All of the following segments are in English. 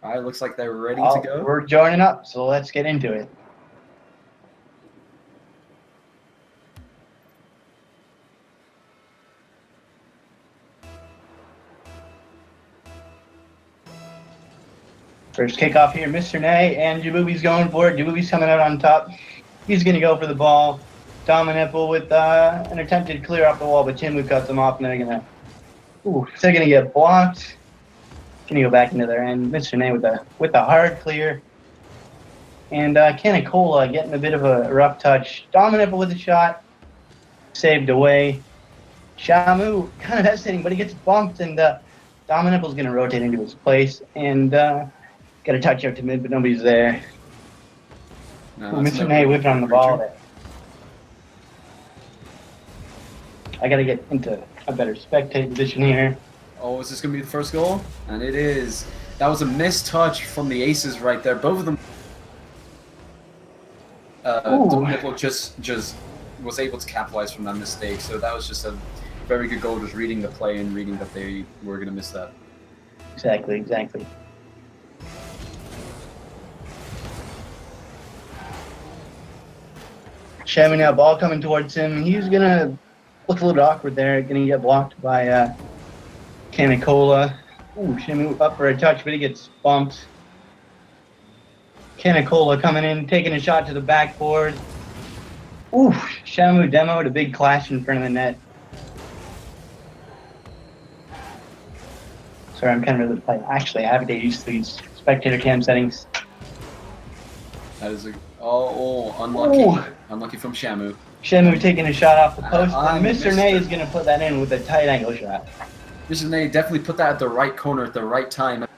All right, looks like they're ready to go. We're joining up, so let's get into it. First kickoff here, Mr. Nay, and Jabubi's going for it. Jabubi's coming out on top. He's going to go for the ball. Dominipple with an attempted clear off the wall, but Chimu cuts him off, and they're going to get blocked. Going to go back into their end. Mr. Nay with a hard clear. And Canicola getting a bit of a rough touch. Dominipple with a shot. Saved away. Shamu kind of hesitating, but he gets bumped, and Dominipple's going to rotate into his place. And got a touch out to mid, but nobody's there. No, Mr. Nay whipping on the ball there. I got to get into a better spectate position here. Oh, is this going to be the first goal? And it is. That was a missed touch from the Aces right there. Both of them. Dominiple just was able to capitalize from that mistake. So that was just a very good goal, just reading the play and reading that they were going to miss that. Exactly. Shamu now, ball coming towards him. He's going to look a little awkward there. Going to get blocked by Canicola. Ooh, Shamu up for a touch, but he gets bumped. Canicola coming in, taking a shot to the backboard. Ooh, Shamu demoed a big clash in front of the net. Sorry, I'm kind of really playing. Actually, I have to get used to these spectator cam settings. That is unlucky. Ooh. Unlucky from Shamu. Shamu taking a shot off the post, and Mr. Nay is going to put that in with a tight angle shot. Mr. Nay definitely put that at the right corner at the right time. The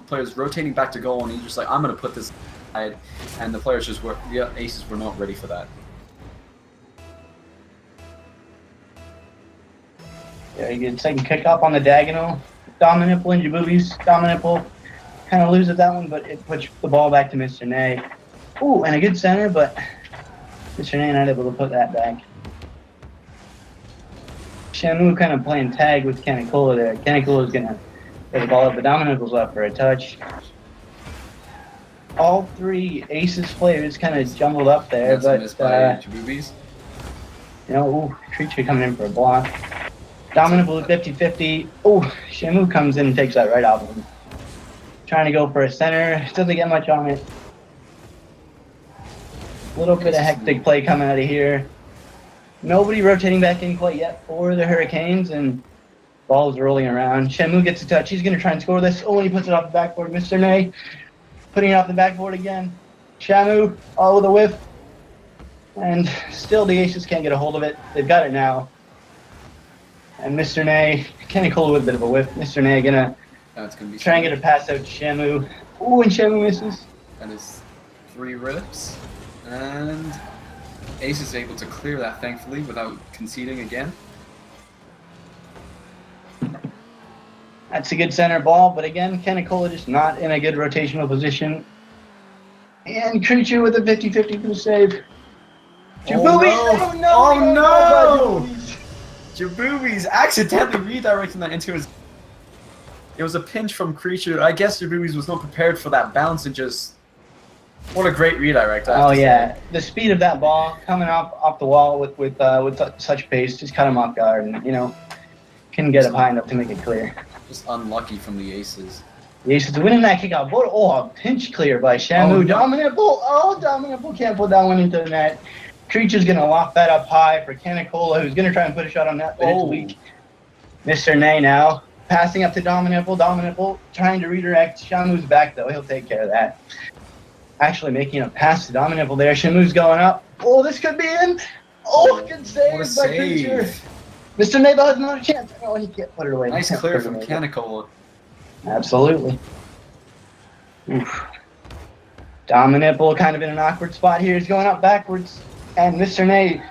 players rotating back to goal, and he's just like, I'm going to put this side. And the players the Aces were not ready for that. Yeah, you get a second kick up on the diagonal. Dominipple and Jabubi's. Dominipple kind of loses that one, but it puts the ball back to Mr. Nay. Ooh, and a good center, but Mr. Nay not able to put that back. Shamu kind of playing tag with Canicola there. Canicola's going to get the ball up, but Dominipple's up for a touch. All three Aces players kind of jumbled up there, but Creature coming in for a block. Dominipple at 50-50. Oh, Shamu comes in and takes that right off of him. Trying to go for a center. Doesn't get much on it. A little bit of hectic play coming out of here. Nobody rotating back in quite yet for the Hurricanes, and ball's rolling around. Shamu gets a touch. He's going to try and score this. Oh, and he puts it off the backboard. Mr. Nay putting it off the backboard again. Shamu all with a whiff. And still the Aces can't get a hold of it. They've got it now. And Mr. Nay, Canicola with a bit of a whiff. Mr. Nay gonna try and get a pass out to Shamu. Ooh, and Shamu misses. That is 3 rips. And Ace is able to clear that, thankfully, without conceding again. That's a good center ball, but again, Canicola just not in a good rotational position. And Creature with a 50-50 for the save. Jabubi! Oh no! Jabubi's accidentally redirecting that into his... It was a pinch from Creature. I guess Jabubi's was not prepared for that bounce and just... What a great redirect. Yeah. The speed of that ball coming off the wall with such pace just cut him off guard and, couldn't get up high enough to make it clear. Just unlucky from the Aces. The Aces winning that kickoff. A pinch clear by Shamu. Dominipple can't put that one into the net. Creature's going to loft that up high for Canicola, who's going to try and put a shot on that, but it's weak. Mr. Nay now passing up to Dominipple. Dominipple trying to redirect. Shamu's back, though. He'll take care of that. Actually making a pass to Dominipple there. Shamu's going up. Oh, this could be in. Oh, good save by Creature. Mr. Nay has another chance. Oh, he can't put it away. Nice clear from Canicola. Absolutely. Oof. Dominipple kind of in an awkward spot here. He's going up backwards. And Mr. Nay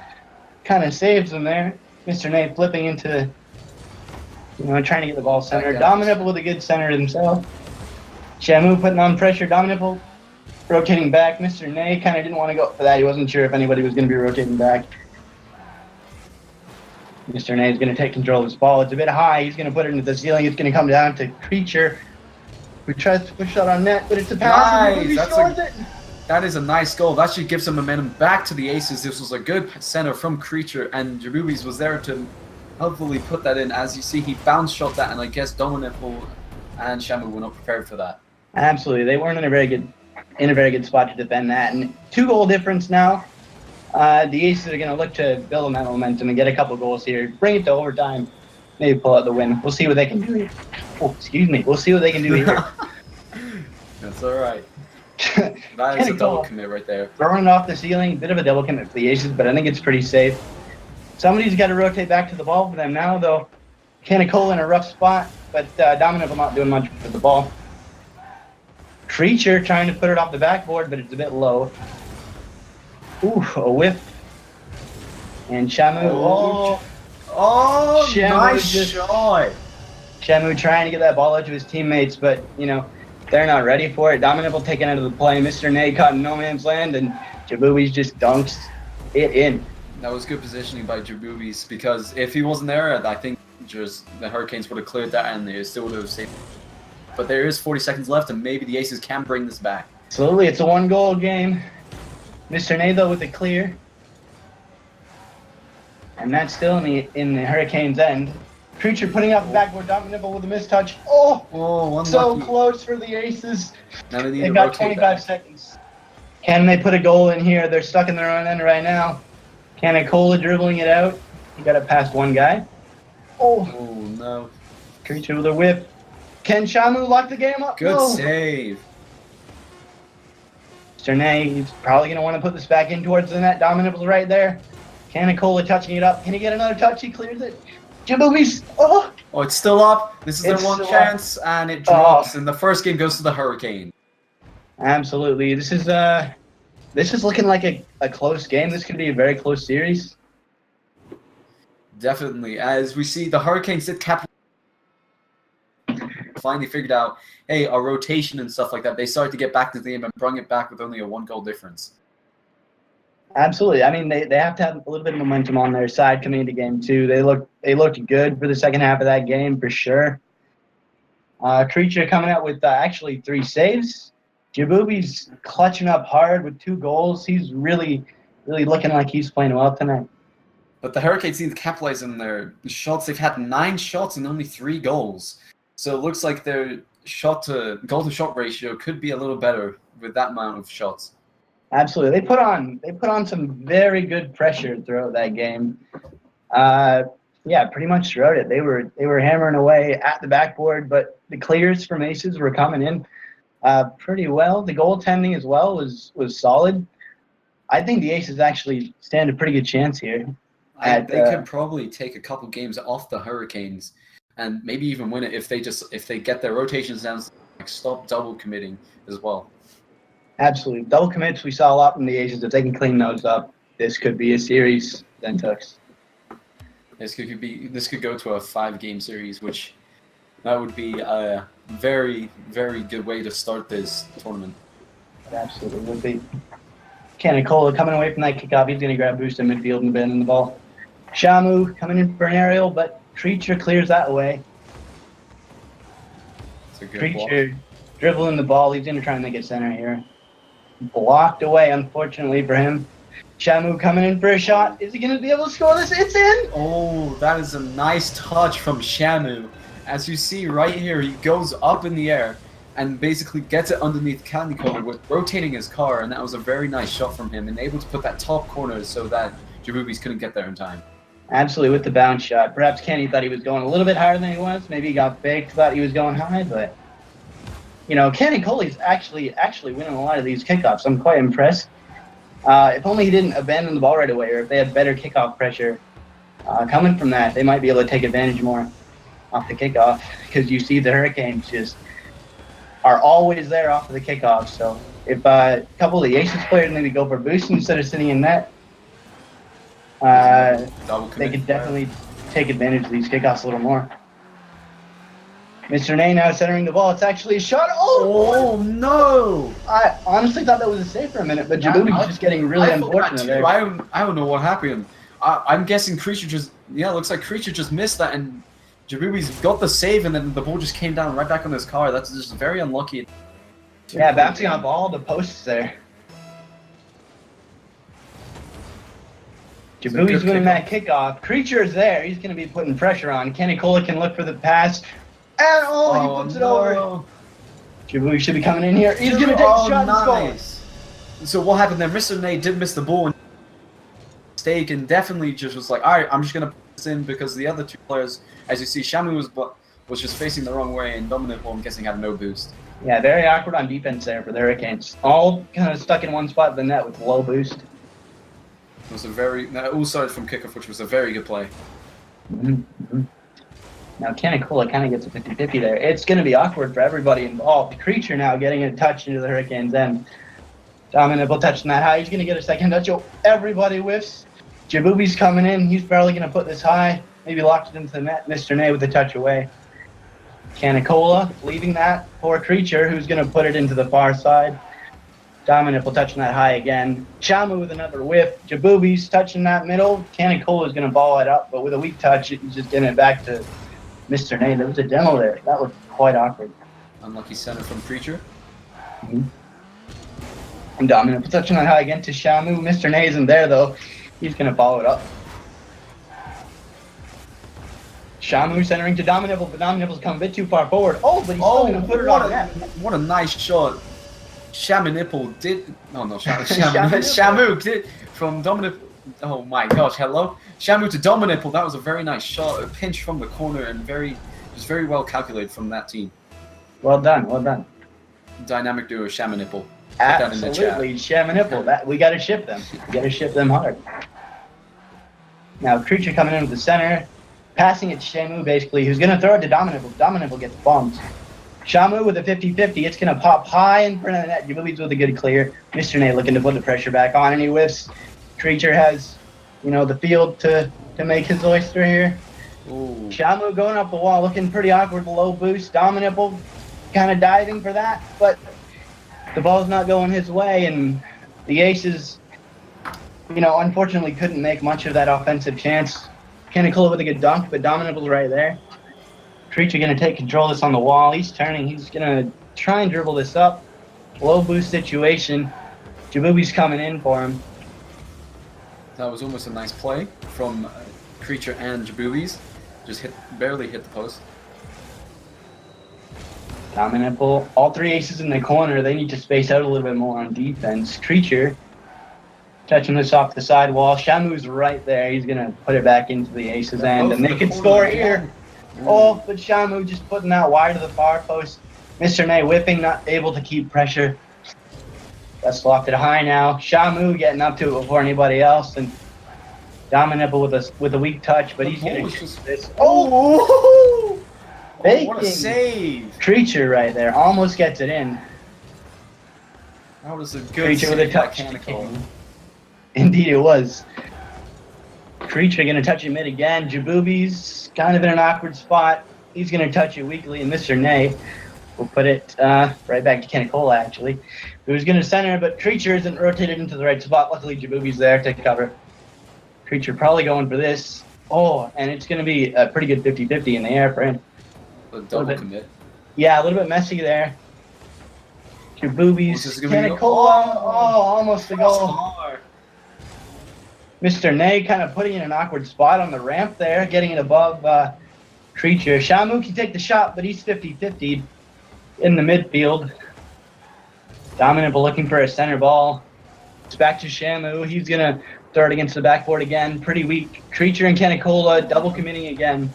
kind of saves him there. Mr. Nay flipping into, trying to get the ball centered. Dominipple with a good center himself. Shamu putting on pressure. Dominipple rotating back. Mr. Nay kind of didn't want to go for that. He wasn't sure if anybody was going to be rotating back. Mr. Nay is going to take control of this ball. It's a bit high. He's going to put it into the ceiling. It's going to come down to Creature. We tries to push that on net, but it's a pass and Nice! he scores it. That is a nice goal. That should give some momentum back to the Aces. This was a good center from Creature, and Jabubi's was there to hopefully put that in. As you see, he bounce shot that, and I guess Dominipple and Shamu were not prepared for that. Absolutely, they weren't in a very good spot to defend that. And 2-goal difference now. The Aces are going to look to build on that momentum and get a couple goals here. Bring it to overtime. Maybe pull out the win. We'll see what they can do here. Oh, excuse me. We'll see what they can do here. That's all right. That is a double commit right there. Throwing it off the ceiling, bit of a double commit for the Aces, but I think it's pretty safe. Somebody's got to rotate back to the ball for them now, though. Canicola in a rough spot, but Dominic not doing much with the ball. Creature trying to put it off the backboard, but it's a bit low. Ooh, a whiff. And Shamu, Shamu nice shot. Shamu trying to get that ball out to his teammates, but, you know, they're not ready for it. Dominable taken out of the play. Mr. Nate caught in no man's land, and Jabubi's just dunks it in. That was good positioning by Jabubi's, because if he wasn't there, I think just the Hurricanes would have cleared that and they still would have saved. But there is 40 seconds left, and maybe the Aces can bring this back. Absolutely, it's a 1-goal game. Mr. Nate, though, with the clear. And that's still in the Hurricanes' end. Creature putting up the backboard, Dominable with a mistouch. Oh, so close for the Aces. Now they got 25 seconds. Can they put a goal in here? They're stuck in their own end right now. Canicola dribbling it out. He got it past one guy. Oh no. Creature with a whip. Can Shamu lock the game up? Good save. Cernay, he's probably going to want to put this back in towards the net. Dominible's right there. Canicola touching it up. Can he get another touch? He clears it. Jabubi's. Oh, it's still up. This is their one chance, and it drops. And the first game goes to the Hurricane. Absolutely. This is looking like a close game. This could be a very close series. Definitely. As we see, the Hurricanes did finally figured out, hey, a rotation and stuff like that. They started to get back to the game and bring it back with only a 1-goal difference. Absolutely. I mean, they have to have a little bit of momentum on their side coming into game 2. They looked good for the second half of that game for sure. Creature coming out with actually 3 saves. Jabubi's clutching up hard with 2 goals. He's really looking like he's playing well tonight. But the Hurricanes need to capitalize on their shots. They've had 9 shots and only 3 goals. So it looks like their goal-to-shot ratio could be a little better with that amount of shots. Absolutely. They put on some very good pressure throughout that game. Yeah, pretty much throughout it. They were hammering away at the backboard, but the clears from Aces were coming in pretty well. The goaltending as well was solid. I think the Aces actually stand a pretty good chance here. They could probably take a couple games off the Hurricanes and maybe even win it if they get their rotations down, like stop double committing as well. Absolutely. Double commits we saw a lot from the Aces. If they can clean those up, this could be a series then Tux. This could go to a 5-game series, which that would be a very, very good way to start this tournament. It absolutely would be. Canicola coming away from that kickoff. He's going to grab boost in midfield and bend in the ball. Shamu coming in for an aerial, but Creature clears that away. It's a good Creature block. dribbling the ball. He's going to try and make it center here. Blocked away, unfortunately for him. Shamu coming in for a shot. Is he going to be able to score this? It's in! Oh, that is a nice touch from Shamu. As you see right here, he goes up in the air and basically gets it underneath Canicola with rotating his car, and that was a very nice shot from him and able to put that top corner so that Jabubi's couldn't get there in time. Absolutely, with the bounce shot. Perhaps Kenny thought he was going a little bit higher than he was. Maybe he got faked, thought he was going high, but you know, Canicola actually winning a lot of these kickoffs. I'm quite impressed. If only he didn't abandon the ball right away, or if they had better kickoff pressure coming from that, they might be able to take advantage more off the kickoff, because you see the Hurricanes just are always there off of the kickoff. So if a couple of the Aces players maybe go for a boost instead of sitting in net, they could definitely take advantage of these kickoffs a little more. Mr. Nay now centering the ball. It's actually a shot. Oh no! I honestly thought that was a save for a minute, but Jabubi's just getting really unfortunate there. I don't know what happened. I'm guessing Creature looks like Creature just missed that, and Jabubi's got the save, and then the ball just came down right back on his car. That's just very unlucky. Yeah, bouncing off all the posts there. Jabubi's winning that kickoff. Creature's there. He's going to be putting pressure on. Kenny Cola can look for the pass. And he puts it over. Jabubi should be coming in here. He's going to take the shot and score. So what happened there? Mr. Nate did miss the ball and mistake, and definitely just was like, all right, I'm just going to put this in because the other two players, as you see, Shamu was just facing the wrong way, and Dominic, I'm guessing, had no boost. Yeah, very awkward on defense there for the Hurricanes. All kind of stuck in one spot of the net with low boost. It was all started from kickoff, which was a very good play. Now Canicola kind of gets a 50-50 there. It's going to be awkward for everybody involved. The Creature now getting a touch into the Hurricanes' end. Dominic will touch that high. He's going to get a second touch. Oh, everybody whiffs. Jabubi's coming in. He's barely going to put this high. Maybe locked it into the net. Mr. Nay with a touch away. Canicola leaving that for Creature, who's going to put it into the far side. Dominic will touch that high again. Shamu with another whiff. Jabubi's touching that middle. Canicola is going to ball it up, but with a weak touch, he's just getting it back to Mr. Nay. There was a demo there. That was quite awkward. Unlucky center from Creature. And Dominic touching that high again to Shamu. Mr. Nay isn't there, though. He's going to follow it up. Shamu centering to Dominic, but Dominic's come a bit too far forward. Oh, but he's still going to put it on net. What a nice shot. Shamu did. No, no, Shamu did from Dominic. Oh my gosh, hello. Shamu to Dominic. That was a very nice shot. A pinch from the corner and very well calculated from that team. Well done, well done. Dynamic duo, Shamu. Absolutely, Shamu. That we got to ship them. We got to ship them hard. Now Creature coming in with the center, passing it to Shamu basically, who's going to throw it to Dominic. Dominic gets bumped. Shamu with a 50-50. It's going to pop high in front of the net. Jabubi's with a good clear. Mr. Nate looking to put the pressure back on, and he whiffs. Creature has, the field to make his oyster here. Ooh. Shamu going up the wall, looking pretty awkward, low boost. Dominic kind of diving for that, but the ball's not going his way, and the Aces, unfortunately couldn't make much of that offensive chance. Canicola with a good dunk, but Dominic was right there. Creature going to take control of this on the wall. He's turning. He's going to try and dribble this up. Low boost situation. Jabubi's coming in for him. That was almost a nice play from Creature and Jabubi's. Just barely hit the post. Dominic, all three Aces in the corner. They need to space out a little bit more on defense. Creature touching this off the side wall. Shamu's right there. He's going to put it back into the Aces' end, and they can score here. Oh, but Shamu just putting that wide to the far post. Mr. Nay whipping, not able to keep pressure. That's locked it high now. Shamu getting up to it before anybody else, and Dominic with a weak touch, but he's going to just this. Oh, what a save! Creature right there, almost gets it in. That was a good Creature save with a touch. Indeed, it was. Creature going to touch it mid again. Jabubi's kind of in an awkward spot. He's going to touch it weakly, and Mr. Nay will put it right back to Canicola, actually. He was going to center, but Creature isn't rotated into the right spot. Luckily, Jabubi's there to cover. Creature probably going for this. Oh, and it's going to be a pretty good 50-50 in the air for him. A double commit. Yeah, a little bit messy there. Jabubi's Canicola. Almost a goal. Mr. Nay kind of putting in an awkward spot on the ramp there, getting it above Creature. Shamu can take the shot, but he's 50-50 in the midfield. Dominic looking for a center ball. It's back to Shamu. He's going to throw it against the backboard again. Pretty weak. Creature and Canicola double committing again.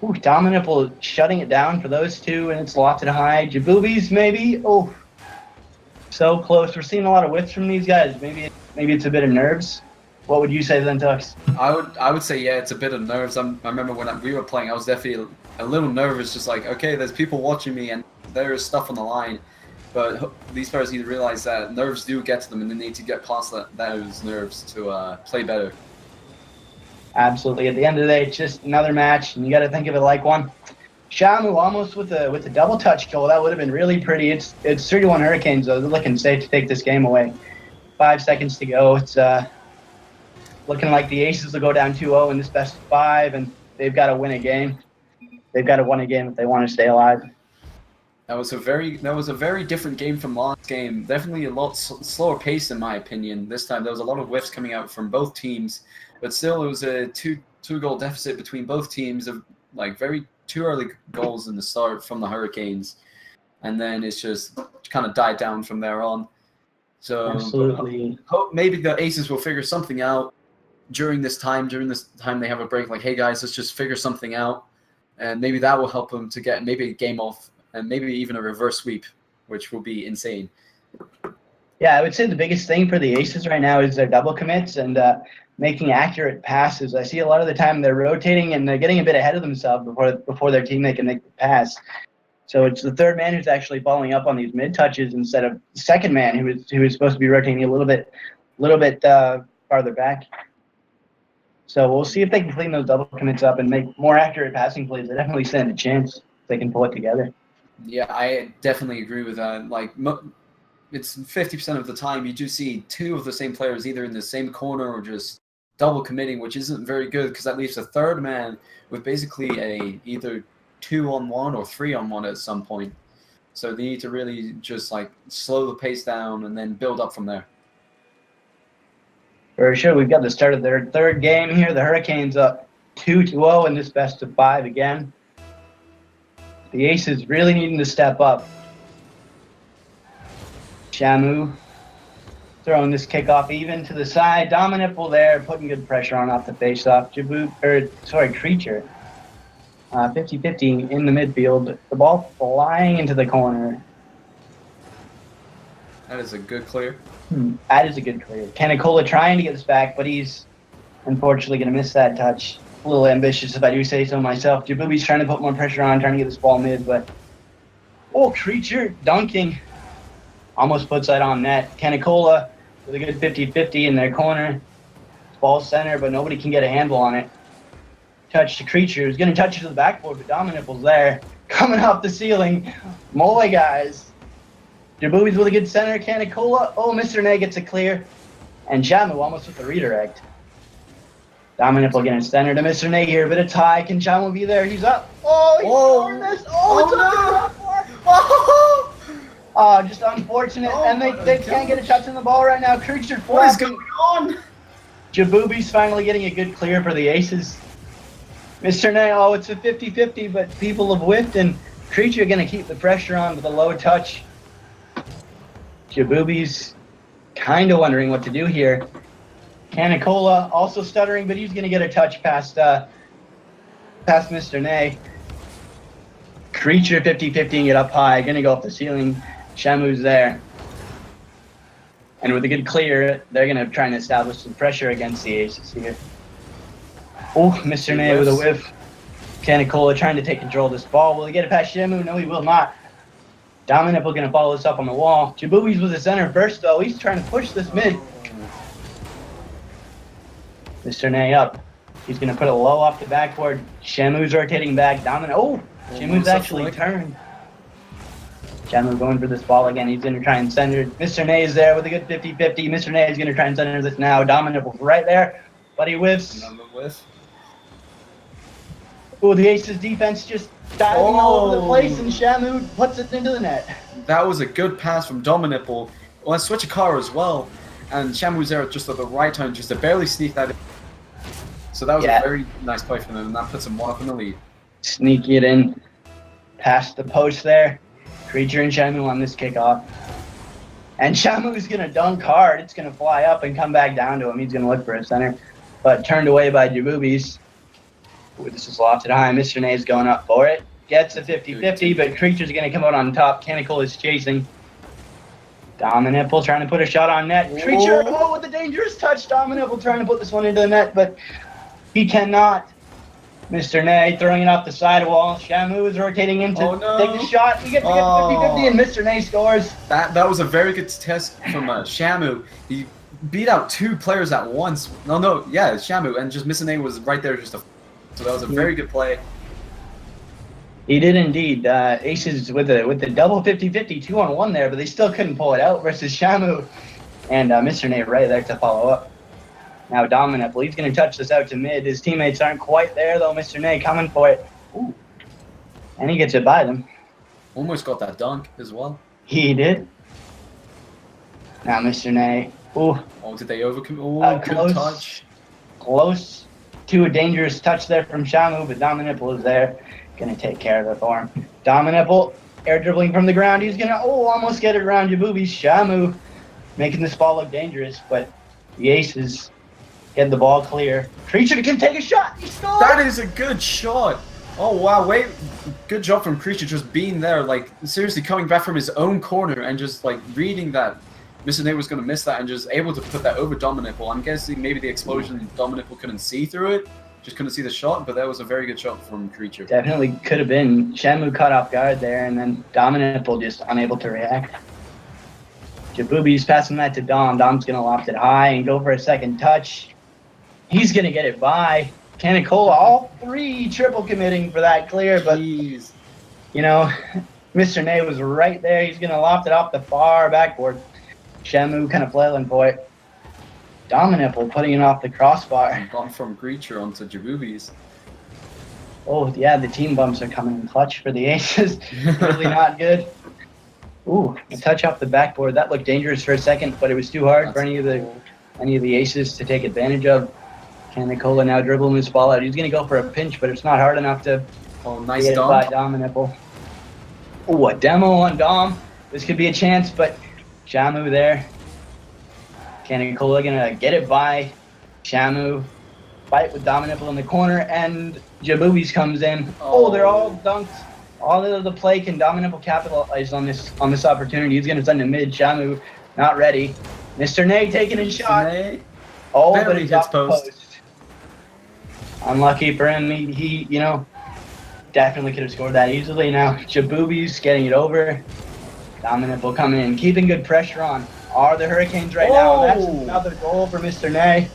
Ooh, Dominic shutting it down for those two, and it's locked it high. Jabubi's maybe. Oh, so close. We're seeing a lot of whiffs from these guys. Maybe it's a bit of nerves. What would you say then, Tux? I would say, yeah, it's a bit of nerves. I remember when we were playing, I was definitely a little nervous, just like, okay, there's people watching me and there is stuff on the line. But these players need to realize that nerves do get to them, and they need to get past those nerves to play better. Absolutely. At the end of the day, it's just another match, and you got to think of it like one. Shamu almost with a double touch goal. That would have been really pretty. It's 31 Hurricanes, though. They're looking safe to take this game away. 5 seconds to go. It's looking like the Aces will go down 2-0 in this best of 5, and they've got to win a game. They've got to win a game if they want to stay alive. That was a very different game from last game. Definitely a lot slower pace in my opinion. This time there was a lot of whiffs coming out from both teams, but still it was a two-goal deficit between both teams of like very two early goals in the start from the Hurricanes, and then it's just kind of died down from there on. So Absolutely. hope maybe the Aces will figure something out during this time. During this time they have a break. Like, hey guys, let's just figure something out, and maybe that will help them to get maybe a game off. And maybe even a reverse sweep, which will be insane. Yeah, I would say the biggest thing for the Aces right now is their double commits and making accurate passes. I see a lot of the time they're rotating and they're getting a bit ahead of themselves before their teammate can make the pass. So it's the third man who's actually following up on these mid touches instead of the second man who is supposed to be rotating a little bit farther back. So we'll see if they can clean those double commits up and make more accurate passing plays. They definitely stand a chance if they can pull it together. Yeah, I definitely agree with that. Like, it's 50% of the time you do see two of the same players either in the same corner or just double committing, which isn't very good because that leaves a third man with basically a either 2-on-1 or 3-on-1 at some point. So they need to really just like slow the pace down and then build up from there. For sure, we've got the start of their third game here. The Hurricanes up 2-0 in this best of 5 again. The Aces really needing to step up. Shamu throwing this kickoff even to the side. Dominipple there, putting good pressure on off the faceoff. Creature. 50-50 in the midfield. The ball flying into the corner. That is a good clear. That is a good clear. Canicola trying to get this back, but he's unfortunately going to miss that touch. A little ambitious if I do say so myself. Jabubi's trying to put more pressure on, trying to get this ball mid, but Creature dunking. Almost puts that on net. Canicola with a good 50-50 in their corner. Ball center, but nobody can get a handle on it. Touch to Creature. He's going to touch it to the backboard, but Dominipple's there. Coming off the ceiling. Mole guys. Jabubi's with a good center. Canicola. Mr. Nay gets a clear. And Shamu almost with the redirect. Dominipple getting center to Mr. Nay here. Bit of tie. Can Shamu be there? He's up. He's it's up. Just unfortunate. And they can't get a touch on the ball right now. Creature flapping. What is going on? Jabubi's finally getting a good clear for the Aces. Mr. Nay, it's a 50-50, but people have whiffed, and Creature going to keep the pressure on with a low touch. Jabubi's kind of wondering what to do here. Canicola also stuttering, but he's going to get a touch past Mr. Nay. Creature 50-50 and get up high. Going to go up the ceiling. Shamu's there. And with a good clear, they're going to try and establish some pressure against the Aces here. Mr. Nay with a whiff. Canicola trying to take control of this ball. Will he get it past Shamu? No, he will not. Dominipple going to follow this up on the wall. Jabubi's with the center first, though. He's trying to push this mid. Mr. Nay up. He's going to put it low off the backboard. Shamu's rotating back. Shamu's actually turned. Shamu going for this ball again. He's going to try and center. Mr. Nay is there with a good 50-50. Mr. Nay is going to try and center this now. Dominipple's right there, but he whiffs. Another whiff. The Aces defense just diving all over the place, and Shamu puts it into the net. That was a good pass from Dominipple. Let's switch a car as well. And Shamu's there just at the right time, just to barely sneak that in. So that was a very nice play from him, and that puts him 1 up in the lead. Sneak it in past the post there. Creature and Shamu on this kickoff. And Shamu's going to dunk hard. It's going to fly up and come back down to him. He's going to look for a center, but turned away by Jabubi's. This is lofted high. Mr. Nay's going up for it. Gets a 50-50, but Creature's going to come out on top. Canicola is chasing. Dominipple trying to put a shot on net. Creature, with a dangerous touch. Dominipple trying to put this one into the net, but he cannot. Mr. Nay throwing it off the sidewall. Shamu is rotating in to take the shot. He gets 50-50, and Mr. Nay scores. That was a very good test from Shamu. He beat out 2 players at once. Shamu, and just Mr. Nay was right there so that was a very good play. He did indeed. Aces with the double 50-50, 2-on-1 there, but they still couldn't pull it out versus Shamu and Mr. Nay right there to follow up. Now Dominic, he's going to touch this out to mid. His teammates aren't quite there, though. Mr. Nay coming for it. Ooh. And he gets it by them. Almost got that dunk as well. He did. Now Mr. Nay. Ooh. Oh, did they overcome? Oh, good touch. Close to a dangerous touch there from Shamu, but Dominipple is there. Going to take care of it for him. Dominipple air dribbling from the ground. He's going to, almost get it around Jabubi. Shamu making this ball look dangerous, but the Aces get the ball clear. Creature can take a shot. He scored! That is a good shot. Oh, wow. Wait. Good job from Creature just being there. Like, seriously coming back from his own corner and just, like, reading that Mr. Nate was going to miss that and just able to put that over Dominipple. I'm guessing maybe the explosion, Dominipple couldn't see through it. Just couldn't see the shot, but that was a very good shot from Creature. Definitely could have been. Shamu caught off guard there, and then Dominipple just unable to react. Jabubi's passing that to Dom. Dom's going to loft it high and go for a second touch. He's going to get it by Canicola. All three triple committing for that clear, but, you know, Mr. Nay was right there. He's going to loft it off the far backboard. Shamu kind of flailing for it. Dominipple putting it off the crossbar. Gone from Creature onto Jabubi's. Oh, yeah, the team bumps are coming in clutch for the Aces. Really not good. Ooh, a touch off the backboard. That looked dangerous for a second, but it was too hard for any of the Aces to take advantage of. Canicola now dribbling his ball out. He's going to go for a pinch, but it's not hard enough to nice get it by Dominipple. Oh, a demo on Dom. This could be a chance, but Shamu there. Canicola going to get it by Shamu. Fight with Dominipple in the corner, and Jabubi's comes in. Oh, they're all dunked. All of the play. Can Dominipple capitalize on this opportunity? He's going to send to mid. Shamu not ready. Mr. Nay taking his shot. Oh, but he's off the post. Unlucky for him. He, you know, definitely could have scored that easily. Now Jabubi's getting it over. Dominipple coming in, keeping good pressure on. Are the Hurricanes right now? And that's another goal for Mr. Nay.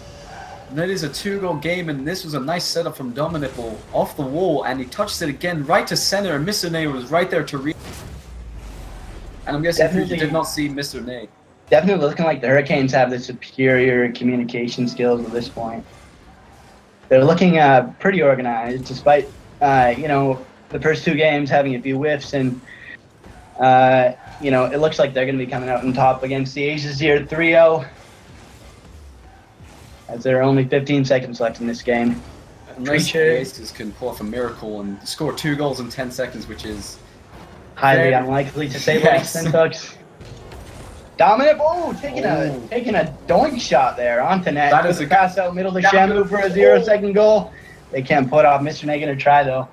That is a 2-goal game, and this was a nice setup from Dominipple off the wall, and he touched it again right to center, and Mr. Nay was right there to read. And I'm guessing Creature did not see Mr. Nay. Definitely looking like the Hurricanes have the superior communication skills at this point. They're looking pretty organized, despite, you know, the first two games having a few whiffs, and, you know, it looks like they're going to be coming out on top against the Aces here 3-0. As there are only 15 seconds left in this game. Unless the Aces can pull off a miracle and score 2 goals in 10 seconds, which is highly unlikely to say less than Ducks. Dominant, taking a doink shot there onto net. That is a pass out middle to Shamu for a 0-second goal. They can't put off. Mr. Nay gonna try though.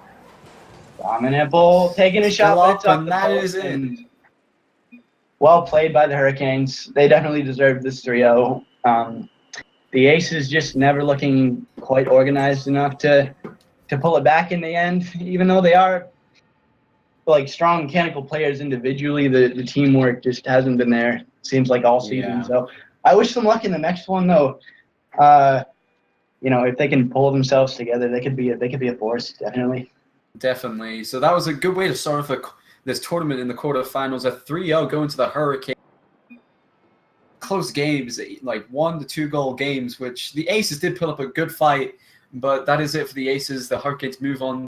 Dominant taking a shot, but it's off the post, and well played by the Hurricanes. They definitely deserved this 3-0. The Aces just never looking quite organized enough to pull it back in the end, even though they are like strong mechanical players individually. The teamwork just hasn't been there, seems like, all season. Yeah. So I wish them luck in the next one though. You know, if they can pull themselves together, they could be a force, definitely. Definitely. So that was a good way to start off this tournament in the quarterfinals. A 3-0 going to the Hurricane. Close games, like 1 to 2 goal games, which the Aces did put up a good fight, but that is it for the Aces. The Hurricanes move on